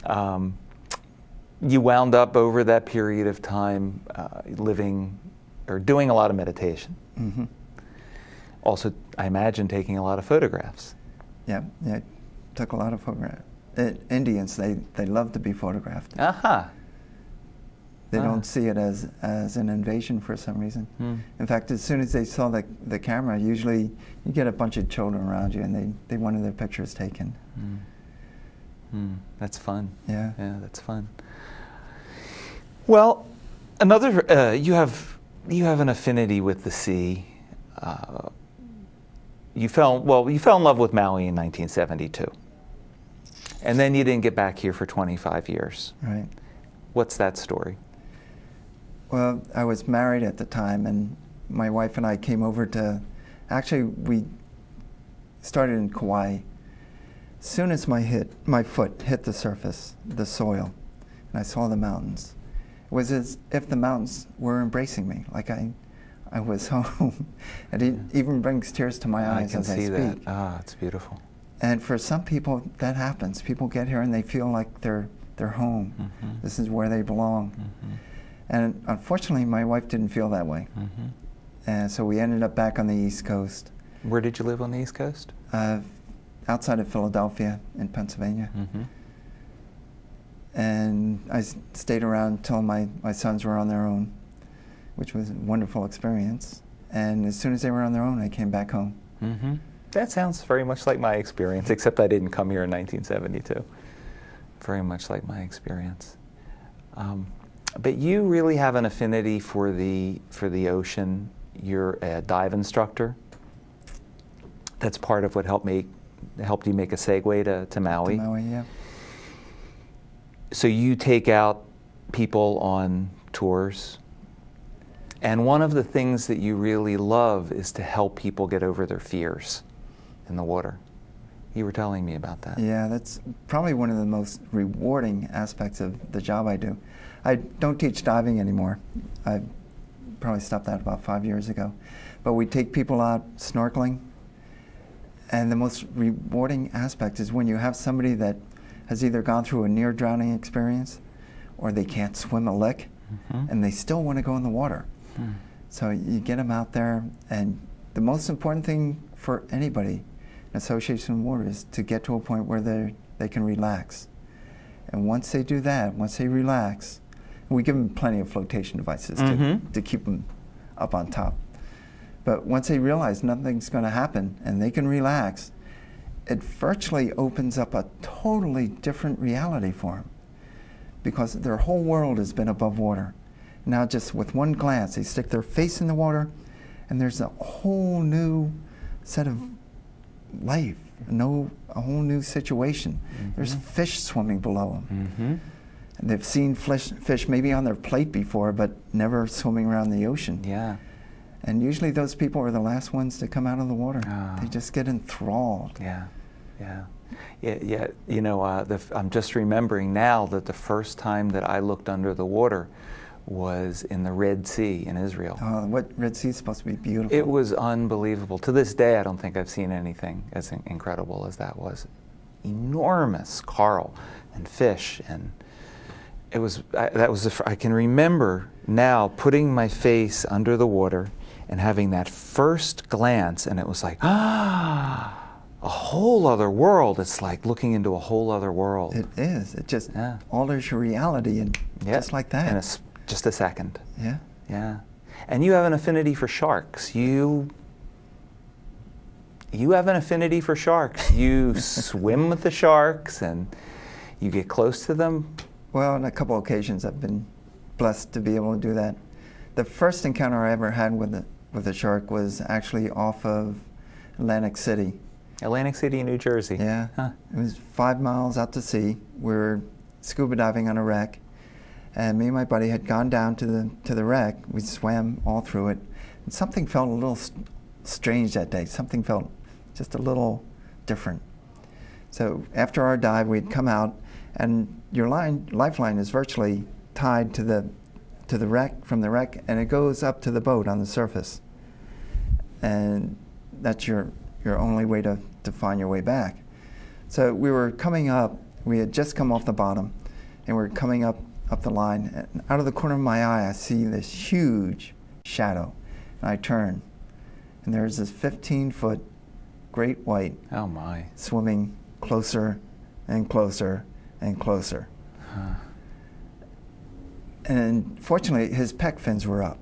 You wound up over that period of time living or doing a lot of meditation. Mm-hmm. Also, I imagine taking a lot of photographs. Yeah, yeah, took a lot of photographs. Indians, they love to be photographed. Aha. They don't see it as an invasion for some reason. In fact, as soon as they saw the camera, usually you get a bunch of children around you and they wanted their pictures taken. That's fun. Yeah. Yeah, that's fun. Well, another, you have an affinity with the sea. You fell in love with Maui in 1972. And then you didn't get back here for 25 years. Right. What's that story? Well, I was married at the time, and my wife and I came over to, actually we started in Kauai. As soon as my foot hit the surface, the soil, and I saw the mountains, it was as if the mountains were embracing me, like I was home. And it even brings tears to my eyes as I speak. I can see that. Ah, it's beautiful. And for some people, that happens. People get here and they feel like they're home. Mm-hmm. This is where they belong. Mm-hmm. And unfortunately, my wife didn't feel that way. Mm-hmm. And so we ended up back on the East Coast. Where did you live on the East Coast? Outside of Philadelphia in Pennsylvania. Mm-hmm. And I stayed around until my sons were on their own, which was a wonderful experience. And as soon as they were on their own, I came back home. Mm-hmm. That sounds very much like my experience, except I didn't come here in 1972. Very much like my experience. But you really have an affinity for the ocean. You're a dive instructor. That's part of what helped you make a segue to Maui. To Maui, yeah. So you take out people on tours, and one of the things that you really love is to help people get over their fears in the water. You were telling me about that. Yeah, that's probably one of the most rewarding aspects of the job I do. I don't teach diving anymore. I probably stopped that about 5 years ago. But we take people out snorkeling, and the most rewarding aspect is when you have somebody that has either gone through a near-drowning experience or they can't swim a lick, and they still want to go in the water. So you get them out there, and the most important thing for anybody in association with water is to get to a point where they can relax. And once they do that, once they relax, we give them plenty of flotation devices to keep them up on top. But once they realize nothing's going to happen and they can relax, it virtually opens up a totally different reality for them, because their whole world has been above water. Now just with one glance, they stick their face in the water, and there's a whole new set of life, a whole new situation. There's fish swimming below them. And they've seen fish maybe on their plate before, but never swimming around the ocean. Yeah. And usually those people are the last ones to come out of the water. Oh. They just get enthralled. Yeah, yeah. Yeah, you know, I'm just remembering now that the first time that I looked under the water was in the Red Sea in Israel. What Red Sea is supposed to be beautiful. It was unbelievable. To this day, I don't think I've seen anything as incredible as that was. Enormous coral and fish, and it was. I can remember now putting my face under the water and having that first glance, and it was like, a whole other world. It's like looking into a whole other world. It is. It just alters your reality, and just like that. In just a second. Yeah. Yeah. And you have an affinity for sharks. You have an affinity for sharks. You swim with the sharks, and you get close to them. Well, on a couple occasions, I've been blessed to be able to do that. The first encounter I ever had with a shark was actually off of Atlantic City. Atlantic City, New Jersey. Yeah. Huh. It was 5 miles out to sea. We were scuba diving on a wreck, and me and my buddy had gone down to the wreck. We swam all through it, and something felt a little strange that day. Something felt just a little different. So after our dive, we'd come out, and your lifeline is virtually tied to the wreck, from the wreck, and it goes up to the boat on the surface. And that's your only way to find your way back. So we were coming up We had just come off the bottom, and we're coming up the line. And out of the corner of my eye, I see this huge shadow. And I turn, and there's this 15-foot great white Oh my. swimming closer and closer and closer. Huh. And fortunately, his pec fins were up,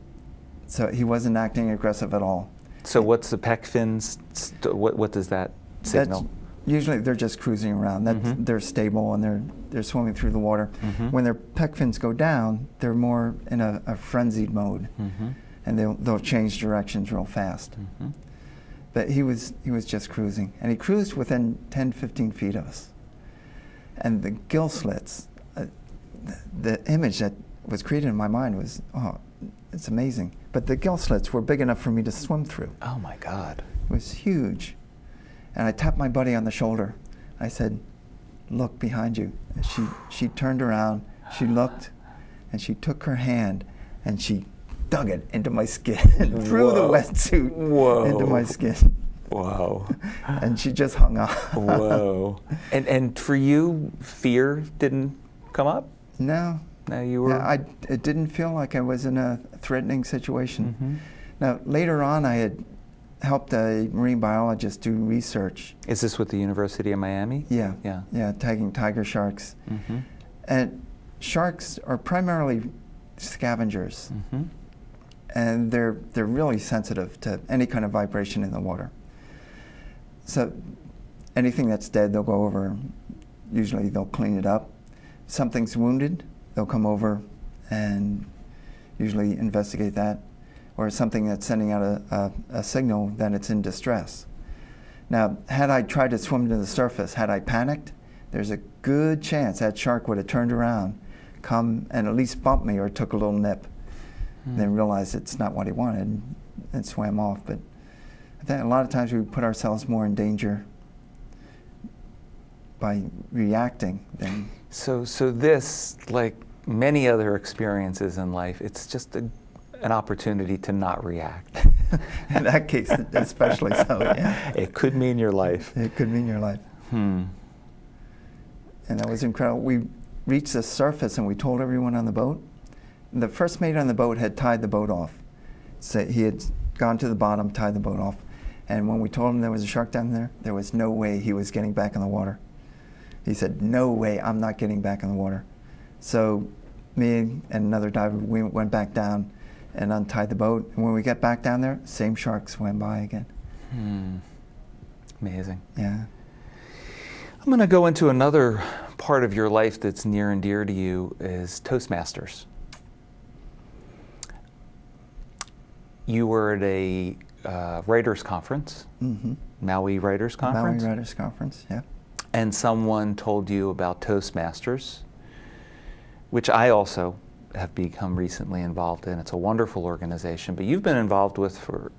so he wasn't acting aggressive at all. So what's the pec fins? What does that signal? Usually they're just cruising around. They're stable and they're swimming through the water. When their pec fins go down, they're more in a frenzied mode, and they'll change directions real fast. But he was just cruising, and he cruised within 10, 15 feet of us. And the gill slits, the image that was created in my mind was, oh, it's amazing. But the gill slits were big enough for me to swim through. Oh my God. It was huge. And I tapped my buddy on the shoulder. I said, look behind you. And she turned around, she looked, and she took her hand and she dug it into my skin, through the wetsuit into my skin. Whoa. And she just hung on. Whoa. And for you, fear didn't come up? No. No, you were? Yeah, it didn't feel like I was in a threatening situation. Now, later on, I had helped a marine biologist do research. Is this with the University of Miami? Yeah. Yeah. Yeah, tagging tiger sharks. And sharks are primarily scavengers. And they're really sensitive to any kind of vibration in the water. So anything that's dead, they'll go over. Usually they'll clean it up. Something's wounded, they'll come over and usually investigate that. Or something that's sending out a signal that it's in distress. Now, had I tried to swim to the surface, had I panicked, there's a good chance that shark would have turned around, come and at least bumped me or took a little nip, then realized it's not what he wanted and swam off. But I think a lot of times we put ourselves more in danger by reacting than... So this, like many other experiences in life, it's just an opportunity to not react. In that case, especially so, yeah. It could mean your life. It could mean your life. And that was incredible. We reached the surface and we told everyone on the boat. The first mate on the boat had tied the boat off. So he had gone to the bottom, tied the boat off. And when we told him there was a shark down there was no way he was getting back in the water. He said, no way, I'm not getting back in the water. So me and another diver, we went back down and untied the boat. And when we got back down there, same shark swam by again. Amazing. Yeah. I'm going to go into another part of your life that's near and dear to you is Toastmasters. You were at a writers' conference, Maui Writers Conference? Maui Writers Conference, yeah. And someone told you about Toastmasters, which I also have become recently involved in. It's a wonderful organization, but you've been involved with for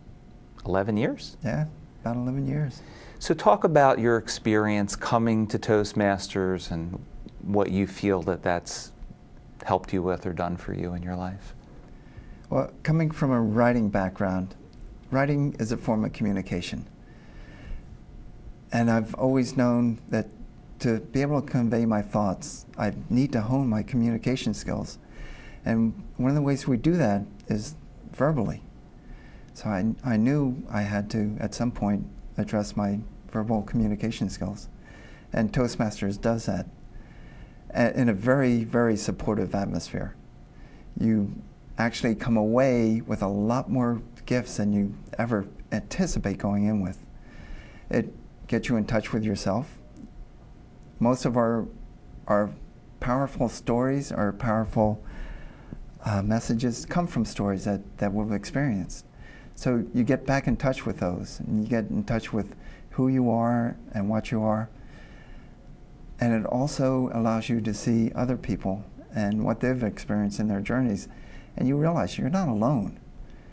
11 years? Yeah, about 11 years. So talk about your experience coming to Toastmasters and what you feel that that's helped you with or done for you in your life. Well, coming from a writing background, writing is a form of communication. And I've always known that to be able to convey my thoughts, I need to hone my communication skills. And one of the ways we do that is verbally. So I knew I had to, at some point, address my verbal communication skills. And Toastmasters does that in a very, very supportive atmosphere. You actually come away with a lot more gifts than you ever anticipate going in with. It gets you in touch with yourself. Most of our powerful stories, our powerful messages come from stories that we've experienced. So you get back in touch with those, and you get in touch with who you are and what you are. And it also allows you to see other people and what they've experienced in their journeys. And you realize you're not alone.